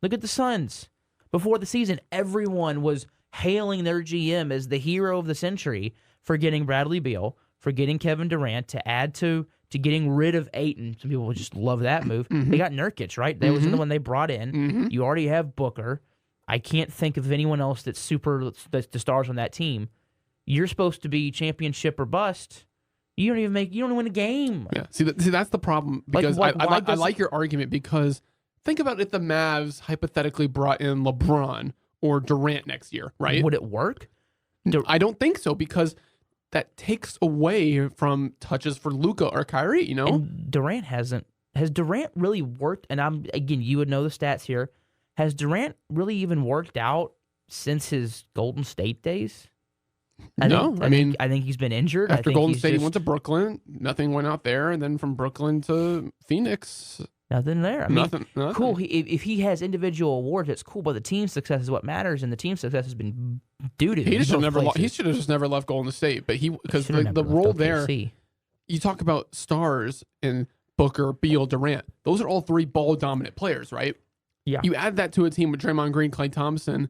Look at the Suns. Before the season, everyone was hailing their GM as the hero of the century for getting Bradley Beal, for getting Kevin Durant, to add to getting rid of Ayton. Some people would just love that move. Mm-hmm. They got Nurkic, right? That was the one they brought in. Mm-hmm. You already have Booker. I can't think of anyone else that's the stars on that team. You're supposed to be championship or bust. You don't even win a game. Yeah. See, that's the problem because Like, I like your argument because think about if the Mavs hypothetically brought in LeBron or Durant next year, right? Would it work? I don't think so because that takes away from touches for Luka or Kyrie, you know? And Durant hasn't. Has Durant really worked? And you would know the stats here. Has Durant really even worked out since his Golden State days? I think he's been injured. After Golden State, he went to Brooklyn. Nothing went out there, and then from Brooklyn to Phoenix, nothing there. I mean, nothing. Cool. If he has individual awards, it's cool. But the team success is what matters, and the team success has been doo-doo. He should have just never left Golden State. But because the role there, you talk about stars in Booker, Beal, Durant. Those are all 3 ball dominant players, right? Yeah. You add that to a team with Draymond Green, Klay Thompson.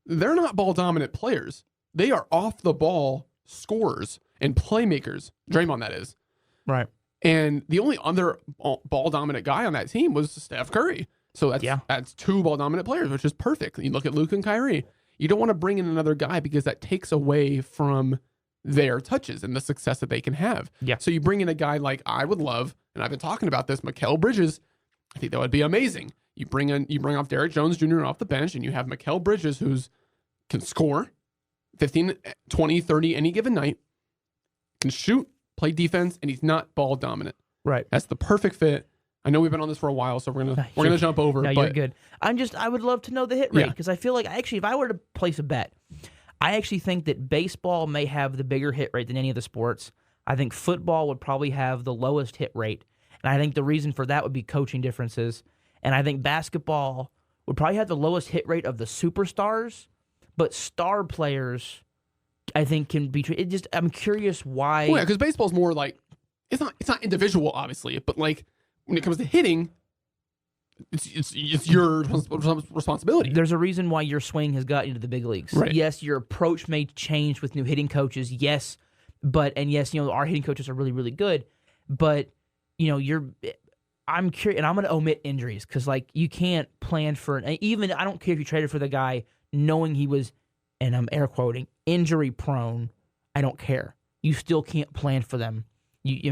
They're not ball dominant players. They are off the ball scorers and playmakers. Draymond, that is. Right. And the only other ball dominant guy on that team was Steph Curry. So that's 2 ball dominant players, which is perfect. You look at Luke and Kyrie. You don't want to bring in another guy because that takes away from their touches and the success that they can have. Yeah. So you bring in a guy like I would love, and I've been talking about this, Mikal Bridges. I think that would be amazing. You bring off Derrick Jones Jr. off the bench, and you have Mikal Bridges who's can score 15, 20, 30 any given night, can shoot, play defense, and he's not ball dominant. Right. That's the perfect fit. I know we've been on this for a while, so we're gonna jump over. No, but you're good. I would love to know the hit rate because I feel like if I were to place a bet, I actually think that baseball may have the bigger hit rate than any of the sports. I think football would probably have the lowest hit rate, and I think the reason for that would be coaching differences. And I think basketball would probably have the lowest hit rate of the superstars. But star players, I think, can be treated. I'm curious why. Well, yeah, because baseball's more like it's not individual, obviously, but like when it comes to hitting, it's your responsibility. There's a reason why your swing has gotten into the big leagues. Right. Yes, your approach may change with new hitting coaches. Yes, yes, our hitting coaches are really, really good. But I'm curious, and I'm going to omit injuries because like you can't plan for even. I don't care if you traded for the guy knowing he was, and I'm air quoting, injury prone. I don't care. You still can't plan for them.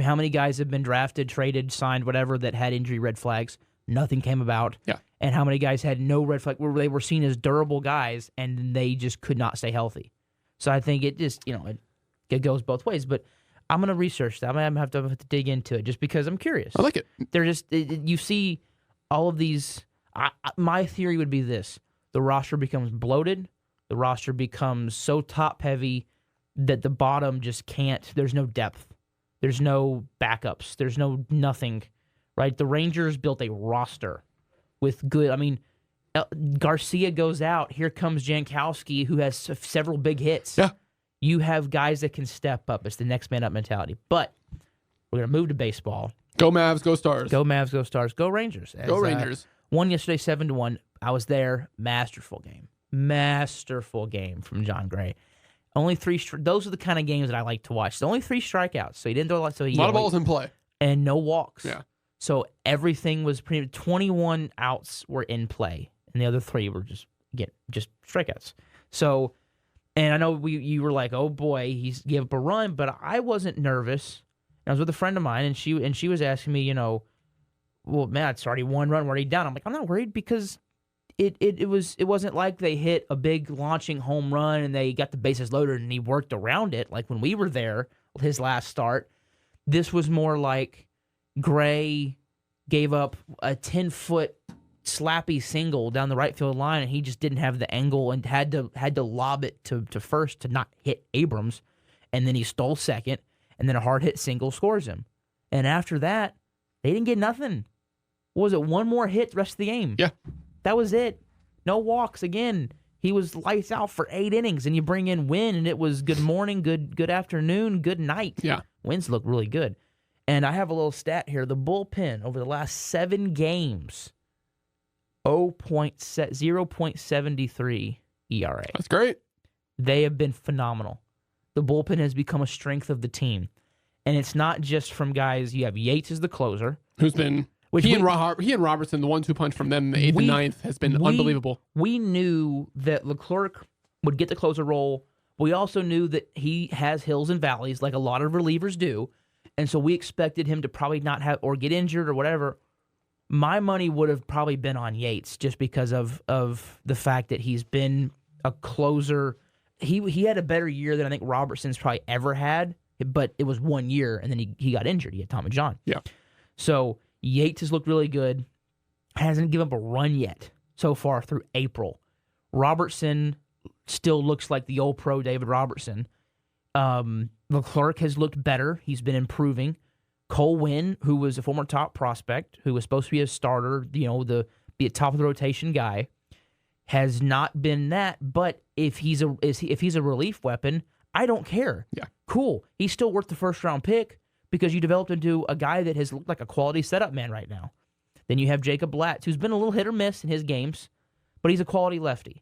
How many guys have been drafted, traded, signed, whatever, that had injury red flags? Nothing came about. Yeah. And how many guys had no red flag where they were seen as durable guys and they just could not stay healthy? So I think it just, it goes both ways. But I'm going to research that. I'm going to have to dig into it just because I'm curious. I like it. They're just, you see all of these. My theory would be this. The roster becomes bloated. The roster becomes so top-heavy that the bottom just can't. There's no depth. There's no backups. There's no nothing, right? The Rangers built a roster with good. I mean, Garcia goes out. Here comes Jankowski, who has several big hits. Yeah. You have guys that can step up. It's the next man up mentality. But we're going to move to baseball. Go Mavs, go Stars. Go Mavs, go Stars. Go Rangers. Go Rangers. Won yesterday 7-1. I was there. Masterful game from John Gray. Only 3. Those are the kind of games that I like to watch. So only 3 strikeouts. So he didn't throw a lot. So A lot of balls in play. And no walks. Yeah. So everything was pretty. 21 outs were in play, and the other 3 were just strikeouts. So, and I know you were like, oh boy, he's gave up a run, but I wasn't nervous. I was with a friend of mine, and she was asking me, well, man, it's already 1 run, we're already down. I'm like, I'm not worried because it wasn't like they hit a big launching home run and they got the bases loaded and he worked around it like when we were there his last start. This was more like Gray gave up a 10-foot slappy single down the right field line and he just didn't have the angle and had to lob it to first to not hit Abrams, and then he stole second, and then a hard hit single scores him. And after that, they didn't get nothing. What was it? 1 more hit the rest of the game. Yeah. That was it. No walks again. He was lights out for 8 innings, and you bring in Wynn, and it was good morning, good afternoon, good night. Yeah. Wynn's looked really good. And I have a little stat here. The bullpen over the last 7 games, 0.73 ERA. That's great. They have been phenomenal. The bullpen has become a strength of the team. And it's not just from guys. You have Yates as the closer. Who's been... He and Robertson, the 1-2 punch from them, the 8th and 9th, has been unbelievable. We knew that Leclerc would get the closer role. We also knew that he has hills and valleys like a lot of relievers do. And so we expected him to probably not have or get injured or whatever. My money would have probably been on Yates just because of the fact that he's been a closer. He had a better year than I think Robertson's probably ever had, but it was 1 year, and then he got injured. He had Tommy John. Yeah. So Yates has looked really good. Hasn't given up a run yet so far through April. Robertson still looks like the old pro David Robertson. Leclerc has looked better. He's been improving. Cole Wynn, who was a former top prospect, who was supposed to be a starter, be a top of the rotation guy, has not been that. But if he's a relief weapon, I don't care. Yeah, cool. He's still worth the first round pick because you developed into a guy that has looked like a quality setup man right now. Then you have Jacob Latz, who's been a little hit or miss in his games, but he's a quality lefty.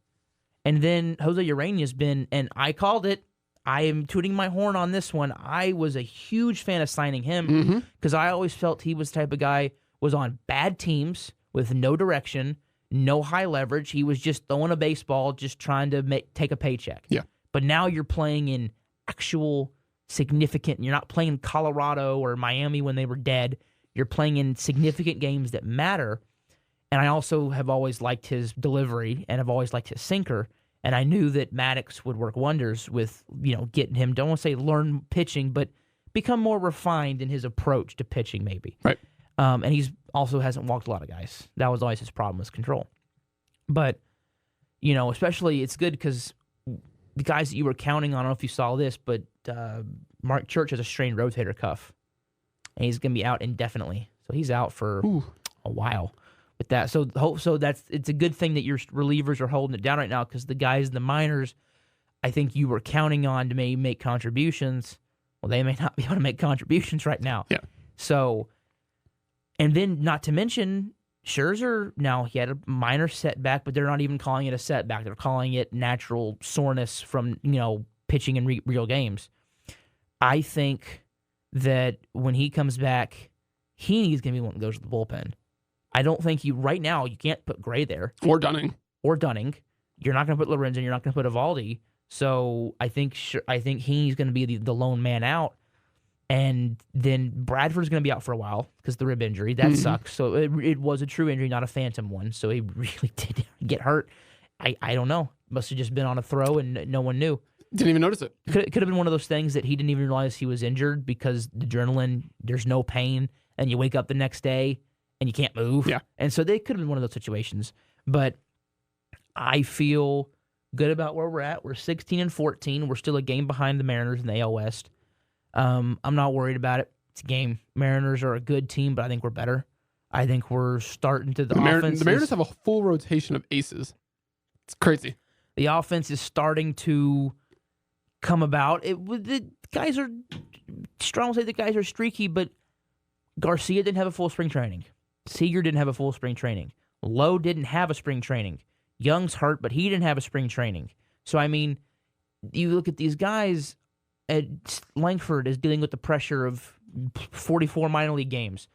And then Jose Urania's been, and I called it. I am tooting my horn on this one. I was a huge fan of signing him because I always felt he was the type of guy was on bad teams with no direction, no high leverage. He was just throwing a baseball, just trying to take a paycheck. Yeah. But now you're playing in actual significant. You're not playing Colorado or Miami when they were dead. You're playing in significant games that matter. And I also have always liked his delivery and have always liked his sinker. And I knew that Maddox would work wonders with, getting him, don't want to say learn pitching, but become more refined in his approach to pitching maybe. Right. And he's also hasn't walked a lot of guys. That was always his problem, was control. But, especially it's good because the guys that you were counting on, I don't know if you saw this, but Mark Church has a strained rotator cuff. And he's going to be out indefinitely. So he's out for a while. With that, so it's a good thing that your relievers are holding it down right now because the guys in the minors, I think you were counting on to maybe make contributions. Well, they may not be able to make contributions right now. Yeah. So, and then not to mention Scherzer. Now he had a minor setback, but they're not even calling it a setback. They're calling it natural soreness from pitching in real games. I think that when he comes back, Heaney's going to be one that goes to the bullpen. I don't think right now you can't put Gray there. Or Dunning. You're not going to put Lorenzen. You're not going to put Evaldi. So I think Heaney's going to be the lone man out. And then Bradford's going to be out for a while because of the rib injury. That sucks. So it was a true injury, not a phantom one. So he really did get hurt. I don't know. Must have just been on a throw and no one knew. Didn't even notice it. Could have been one of those things that he didn't even realize he was injured because the adrenaline, there's no pain, and you wake up the next day and you can't move. Yeah. And so they could have been one of those situations. But I feel good about where we're at. We're 16-14. We're still a game behind the Mariners in the AL West. I'm not worried about it. It's a game. Mariners are a good team, but I think we're better. I think we're starting to the offense. The Mariners have a full rotation of aces. It's crazy. The offense is starting to come about. The guys are strong. Say the guys are streaky, but Garcia didn't have a full spring training. Seager didn't have a full spring training. Lowe didn't have a spring training. Young's hurt, but he didn't have a spring training. So, I mean, you look at these guys, Langford is dealing with the pressure of 44 minor league games.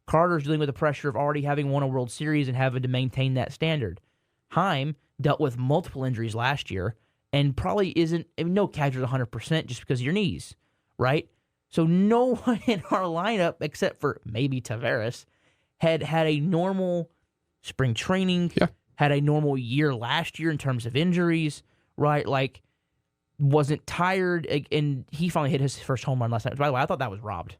Carter's dealing with the pressure of already having won a World Series and having to maintain that standard. Heim dealt with multiple injuries last year and probably isn't, no catcher's 100% just because of your knees, right? So no one in our lineup, except for maybe Taveras, had a normal spring training, had a normal year last year in terms of injuries, right? Like, wasn't tired, and he finally hit his first home run last night. By the way, I thought that was robbed.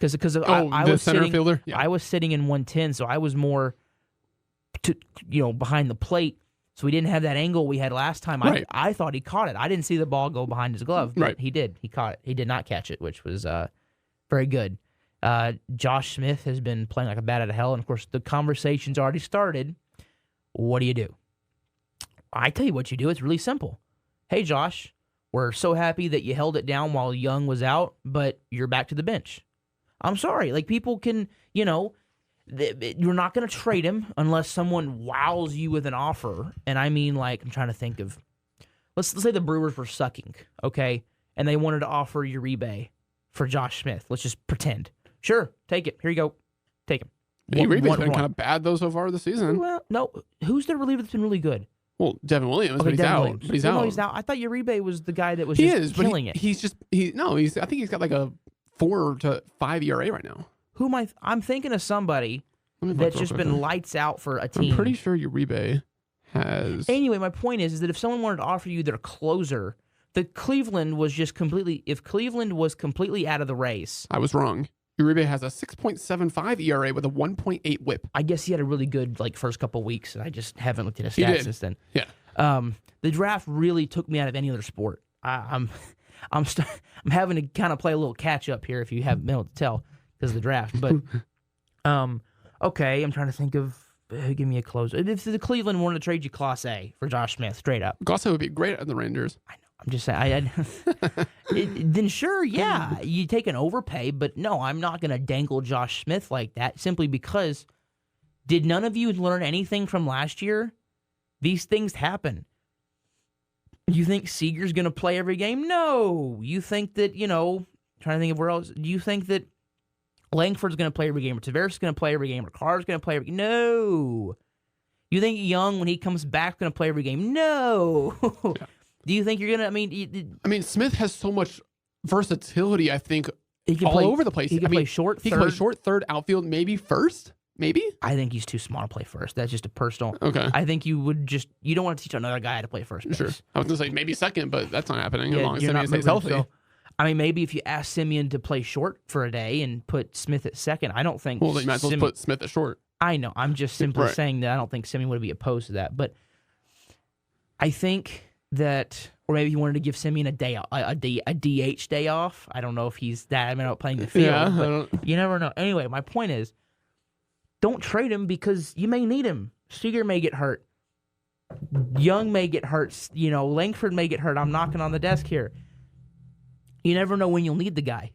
Because I was center sitting, fielder? Yeah. I was sitting in 110, so I was more behind the plate. So we didn't have that angle we had last time. Right. I thought he caught it. I didn't see the ball go behind his glove. But Right. He did. He caught it. He did not catch it, which was very good. Josh Smith has been playing like a bat out of hell. And, of course, the conversation's already started. What do you do? I tell you what you do. It's really simple. Hey, Josh, we're so happy that you held it down while Young was out, but you're back to the bench. I'm sorry. Like, people can, you're not going to trade him unless someone wows you with an offer. And I mean, like, I'm trying to think of, let's say the Brewers were sucking, okay? And they wanted to offer Uribe for Josh Smith. Let's just pretend. Sure, take it. Here you go. Take him. Uribe's been kind of bad, though, so far this season. Well, no. Who's their reliever that's been really good? Well, Devin Williams, but he's Devin out. Williams. But he's Well, out. no, he's out. I thought Uribe was the guy that was He just is, but killing it. I think he's got like a 4 to 5 ERA right now. Who am I? I'm thinking of somebody Let me look that's real just quick. been lights out for a team. I'm pretty sure Uribe has. Anyway, my point is that if someone wanted to offer you their closer, if Cleveland was completely out of the race, I was wrong. Uribe has a 6.75 ERA with a 1.8 WHIP. I guess he had a really good first couple weeks, and I just haven't looked at his He stats did. since then. Yeah. The draft really took me out of any other sport. I'm having to kind of play a little catch up here, if you haven't been able to tell, because of the draft. But okay, I'm trying to think of give me a closer. If the Cleveland wanted to trade you Class A for Josh Smith, straight up, Gosse would be great at the Rangers. I know. I'm just saying. Then sure, yeah, you take an overpay, but no, I'm not going to dangle Josh Smith like that simply because. Did none of you learn anything from last year? These things happen. You think Seager's going to play every game? No. You think that, trying to think of where else. Do you think that Langford's going to play every game, or Taveras is going to play every game, or Carr's going to play every game? No. You think Young, when he comes back, going to play every game? No. Yeah. Do you think you're going to, Smith has so much versatility, I think, he can all play, over the place. He can play short, He third. can play short, third, outfield, maybe first? Maybe? I think he's too small to play first. That's just a personal. Okay. I think you don't want to teach another guy how to play first base. Sure. I was going to say maybe second, but that's not happening as long as you're Simeon not stays moving, healthy. so, maybe if you ask Simeon to play short for a day and put Smith at second, I don't think. Well, then you might as well put Smith at short. I know. I'm just simply Right. saying that I don't think Simeon would be opposed to that. But I think that, or maybe he wanted to give Simeon a day, a DH day off. I don't know if he's that adamant about playing the field. Yeah, but you never know. Anyway, my point is, don't trade him because you may need him. Seager may get hurt. Young may get hurt. Langford may get hurt. I'm knocking on the desk here. You never know when you'll need the guy.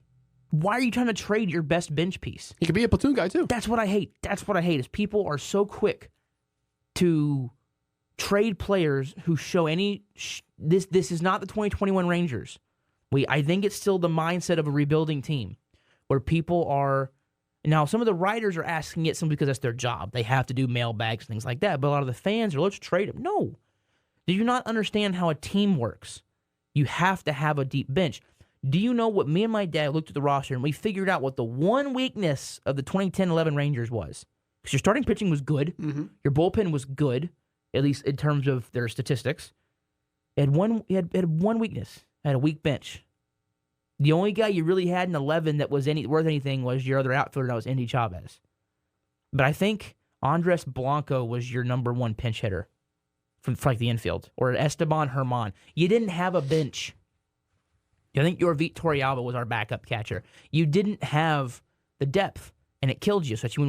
Why are you trying to trade your best bench piece? He could be a platoon guy, too. That's what I hate. Is people are so quick to trade players who show any. This is not the 2021 Rangers. I think it's still the mindset of a rebuilding team, where people are. Now, some of the writers are asking it simply because that's their job. They have to do mailbags and things like that. But a lot of the fans are, let's trade him. No. Do you not understand how a team works? You have to have a deep bench. Do you know what me and my dad looked at the roster and we figured out what the one weakness of the 2010-11 Rangers was? Because your starting pitching was good. Mm-hmm. Your bullpen was good, at least in terms of their statistics. It had one weakness. It had a weak bench. The only guy you really had in 11 that was worth anything was your other outfielder, that was Andy Chavez. But I think Andres Blanco was your number one pinch hitter for the infield, or Esteban Herman. You didn't have a bench. I think your Torrealba was our backup catcher. You didn't have the depth, and it killed you, especially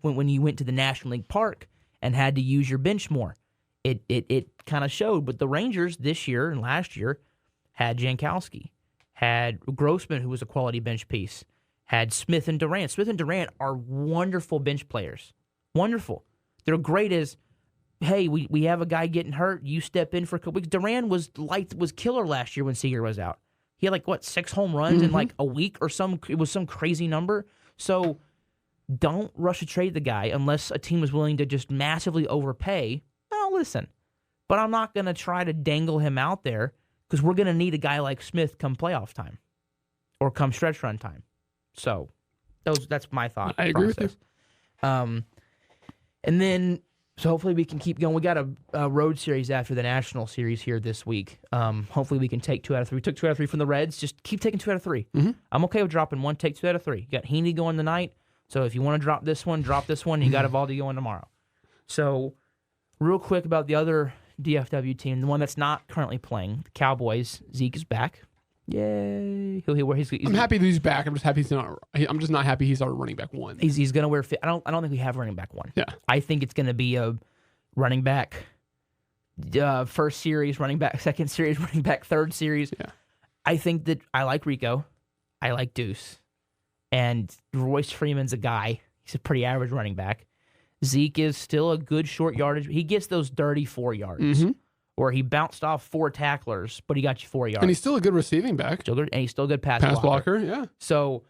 when you went to the National League Park and had to use your bench more. It kind of showed. But the Rangers this year and last year had Jankowski, had Grossman, who was a quality bench piece, had Smith and Durant. Smith and Durant are wonderful bench players. Wonderful. They're great as, hey, we have a guy getting hurt. You step in for a couple weeks. Duran was killer last year when Seager was out. He had 6 home runs in a week or it was some crazy number. So don't rush to trade the guy unless a team is willing to just massively overpay. No, listen. But I'm not going to try to dangle him out there because we're going to need a guy like Smith come playoff time or come stretch run time. So that's my thought. I agree with you. And then, so hopefully we can keep going. We got a road series after the national series here this week. Hopefully we can take 2 out of 3. We took 2 out of 3 from the Reds. Just keep taking 2 out of 3. Mm-hmm. I'm okay with dropping 1, take 2 out of 3. You got Heaney going tonight. So if you want to drop this one, drop this one. You got Evaldi going tomorrow. So real quick about the other DFW team, the one that's not currently playing, the Cowboys. Zeke is back. Yay! I'm happy that he's back. I'm just happy he's not. I'm just not happy he's our running back 1. He's going to wear. I don't think we have running back 1. Yeah. I think it's going to be a running back. First series running back, second series running back, third series. Yeah. I think that I like Rico, I like Deuce, and Royce Freeman's a guy. He's a pretty average running back. Zeke is still a good short yardage. He gets those dirty 4 yards, where he bounced off 4 tacklers, but he got you 4 yards. And he's still a good receiving back. Still good, and he's still a good pass blocker. Yeah. So,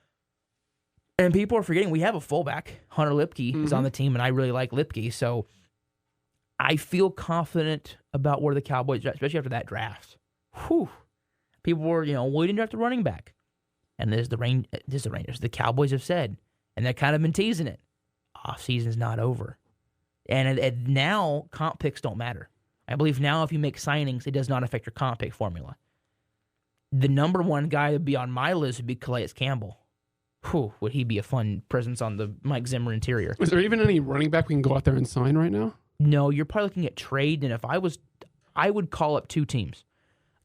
and people are forgetting we have a fullback. Hunter Lipke is on the team, and I really like Lipke. So, I feel confident about where the Cowboys are, especially after that draft. Whew. People were, we didn't draft a running back. And there's the Rangers. The Cowboys have said, and they've kind of been teasing it. Off-season's not over. And now, comp picks don't matter. I believe now if you make signings, it does not affect your comp pick formula. The number 1 guy to be on my list would be Calais Campbell. Whew, would he be a fun presence on the Mike Zimmer interior. Is there even any running back we can go out there and sign right now? No, you're probably looking at trade, and if I would call up 2 teams.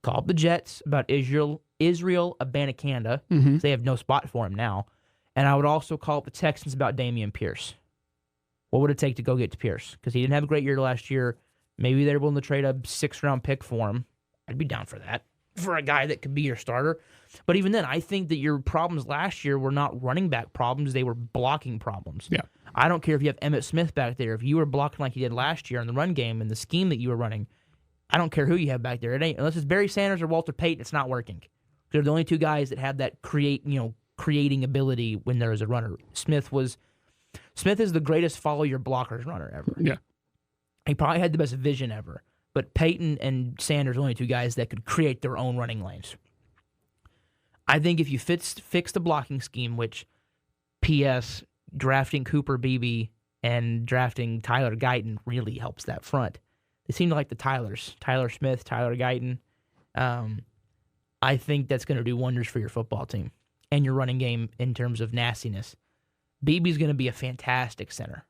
Call up the Jets about Israel Abanikanda. They have no spot for him now. And I would also call up the Texans about Dameon Pierce. What would it take to go get to Pierce? Because he didn't have a great year last year. Maybe they're willing to trade a 6th-round pick for him. I'd be down for that, for a guy that could be your starter. But even then, I think that your problems last year were not running back problems. They were blocking problems. Yeah. I don't care if you have Emmitt Smith back there. If you were blocking like you did last year in the run game and the scheme that you were running, I don't care who you have back there. It ain't, unless it's Barry Sanders or Walter Payton, it's not working. They're the only 2 guys that have that creating ability when there is a runner. Smith is the greatest follow your blockers runner ever. Yeah. He probably had the best vision ever. But Peyton and Sanders are the only 2 guys that could create their own running lanes. I think if you fix the blocking scheme, which P.S. drafting Cooper Beebe and drafting Tyler Guyton really helps that front. They seem to like the Tylers. Tyler Smith, Tyler Guyton. I think that's going to do wonders for your football team and your running game in terms of nastiness. Beebe's going to be a fantastic center.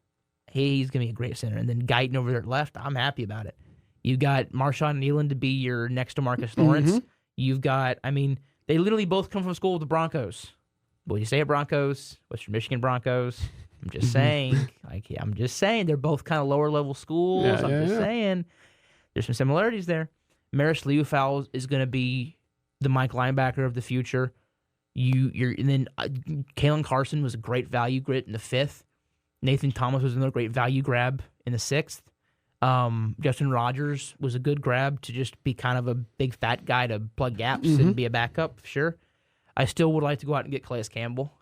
He's going to be a great center. And then Guyton over there at left, I'm happy about it. You got Marshawn Nealon to be your next to Marcus Lawrence. You've got, they literally both come from school with the Broncos. What do you say at Broncos? Western Michigan Broncos. I'm just saying. I'm just saying they're both kind of lower level schools. I'm just saying there's some similarities there. Maris Liufau is going to be the Mike linebacker of the future. And then Kalen Carson was a great value grit in the 5th. Nathan Thomas was another great value grab in the 6th. Justin Rogers was a good grab to just be kind of a big fat guy to plug gaps and be a backup, sure. I still would like to go out and get Calais Campbell.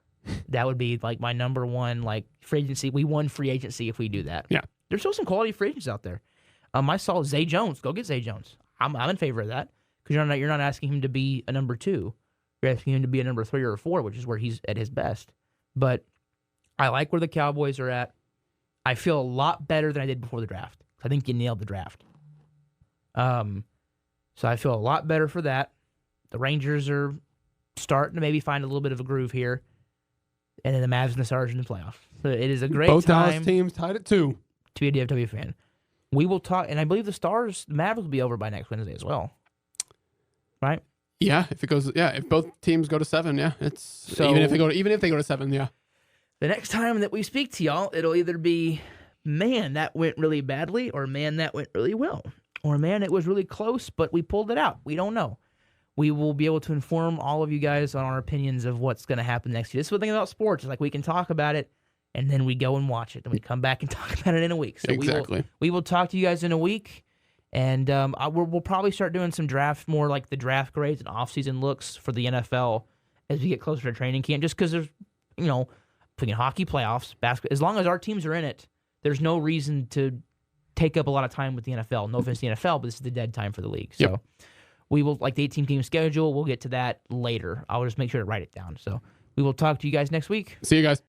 That would be like my number 1 free agency. We won free agency if we do that. Yeah. There's still some quality free agents out there. I saw Zay Jones. Go get Zay Jones. I'm in favor of that because you're not asking him to be a number 2. You're asking him to be a number 3 or a 4, which is where he's at his best. But I like where the Cowboys are at. I feel a lot better than I did before the draft. I think you nailed the draft. So I feel a lot better for that. The Rangers are starting to maybe find a little bit of a groove here. And then the Mavs and the Stars in the playoffs. So it is a great Both time Dallas teams tied at 2. to be a DFW fan. We will talk, and I believe the Mavericks will be over by next Wednesday as well. Right? Yeah, if both teams go to 7, yeah. Even if they go to 7, yeah. The next time that we speak to y'all, it'll either be, man, that went really badly, or man, that went really well. Or man, it was really close, but we pulled it out. We don't know. We will be able to inform all of you guys on our opinions of what's going to happen next year. This is the thing about sports. It's like we can talk about it, and then we go and watch it. Then we come back and talk about it in a week. So Exactly. we will talk to you guys in a week, and we'll probably start doing some draft, more like the draft grades and off-season looks for the NFL as we get closer to training camp. Just because there's, putting hockey playoffs, basketball, as long as our teams are in it, there's no reason to take up a lot of time with the NFL. No offense to the NFL, but this is the dead time for the league. So we will, like the 18-team schedule, we'll get to that later. I'll just make sure to write it down. So we will talk to you guys next week. See you guys.